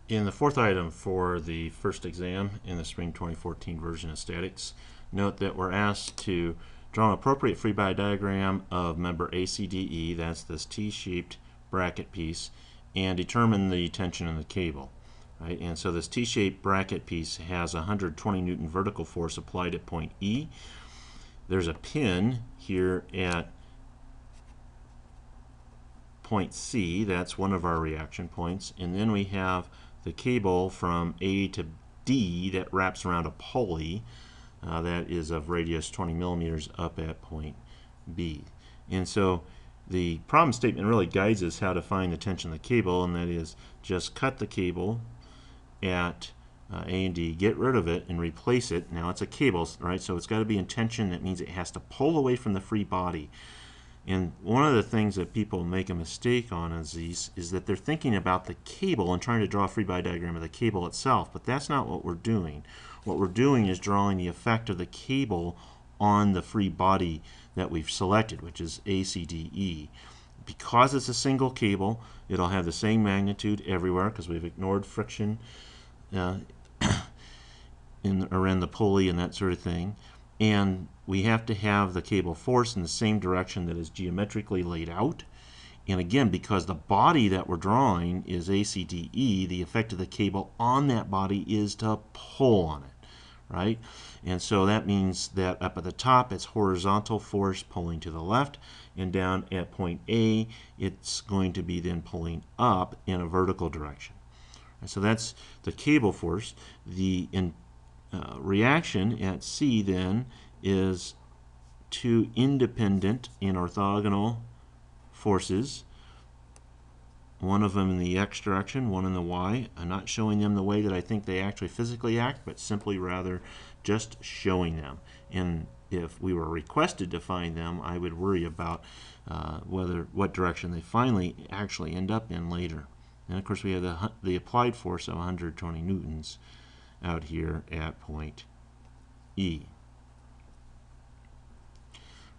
In the fourth item for the first exam in the Spring 2014 version of statics, note that we're asked to draw an appropriate free body diagram of member ACDE, that's this T-shaped bracket piece, and determine the tension in the cable. Right? And so this T-shaped bracket piece has 120 Newton vertical force applied at point E. There's a pin here at point C, that's one of our reaction points, and then we have the cable from A to D that wraps around a pulley that is of radius 20 millimeters up at point B. And so the problem statement really guides us how to find the tension of the cable, and that is just cut the cable at A and D, get rid of it, and replace it. Now it's a cable, right? So it's got to be in tension. That means it has to pull away from the free body. And one of the things that people make a mistake on is that they're thinking about the cable and trying to draw a free body diagram of the cable itself, but that's not what we're doing. What we're doing is drawing the effect of the cable on the free body that we've selected, which is ACDE. Because it's a single cable, it'll have the same magnitude everywhere because we've ignored friction around the pulley and that sort of thing. And we have to have the cable force in the same direction that is geometrically laid out. And again, because the body that we're drawing is ACDE, the effect of the cable on that body is to pull on it, right? And so that means that up at the top, it's horizontal force pulling to the left, and down at point A, it's going to be then pulling up in a vertical direction. So that's the cable force. The reaction at C then is two independent and orthogonal forces, one of them in the x direction, one in the y. I'm not showing them the way that I think they actually physically act, but simply rather just showing them. And if we were requested to find them, I would worry about what direction they finally actually end up in later. And of course we have the applied force of 120 newtons out here at point E.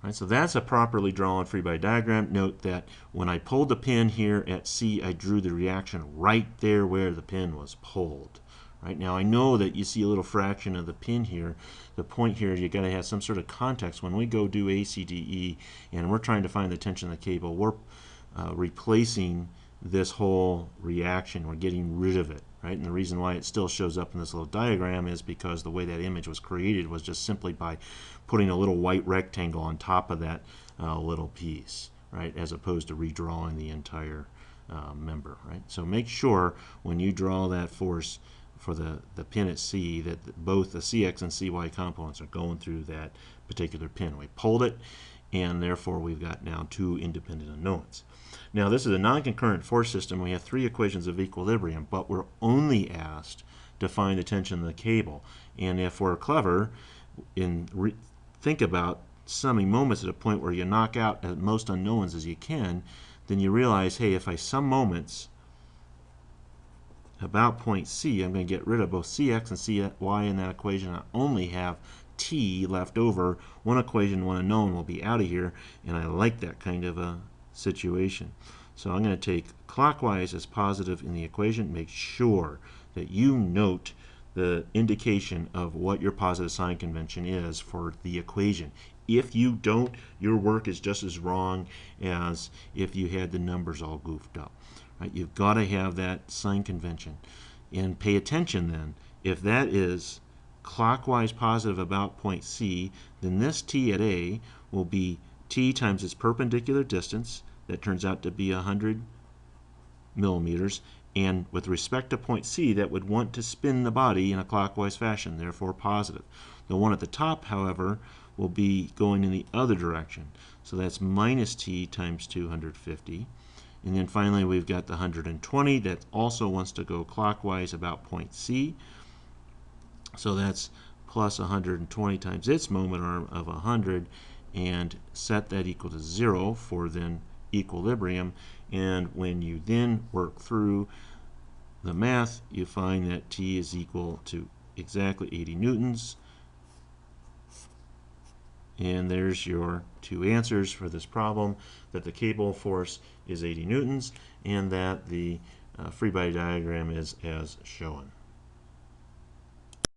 Right, so that's a properly drawn free body diagram. Note that when I pulled the pin here at C, I drew the reaction right there where the pin was pulled. Right, now I know that you see a little fraction of the pin here. The point here is you got to have some sort of context. When we go do ACDE and we're trying to find the tension of the cable, we're replacing this whole reaction. We're getting rid of it. Right? And the reason why it still shows up in this little diagram is because the way that image was created was just simply by putting a little white rectangle on top of that little piece, right? As opposed to redrawing the entire member, right? So make sure when you draw that force for the pin at C that both the CX and CY components are going through that particular pin. We pulled it, and therefore we've got now two independent unknowns. Now this is a non-concurrent force system. We have three equations of equilibrium, but we're only asked to find the tension of the cable. And if we're clever, think about summing moments at a point where you knock out as most unknowns as you can, then you realize, hey, if I sum moments about point C, I'm going to get rid of both Cx and Cy in that equation. I only have T left over. One equation, one unknown will be out of here, and I like that kind of a situation. So I'm going to take clockwise as positive in the equation. Make sure that you note the indication of what your positive sign convention is for the equation. If you don't, your work is just as wrong as if you had the numbers all goofed up. Right? You've got to have that sign convention. And pay attention then. If that is clockwise positive about point C, then this T at A will be T times its perpendicular distance. That turns out to be 100 millimeters. And with respect to point C, that would want to spin the body in a clockwise fashion, therefore positive. The one at the top, however, will be going in the other direction. So that's minus T times 250. And then finally we've got the 120 that also wants to go clockwise about point C. So that's plus 120 times its moment arm of 100, and set that equal to 0 for then equilibrium. And when you then work through the math, you find that T is equal to exactly 80 newtons. And there's your two answers for this problem, that the cable force is 80 newtons and that the free body diagram is as shown.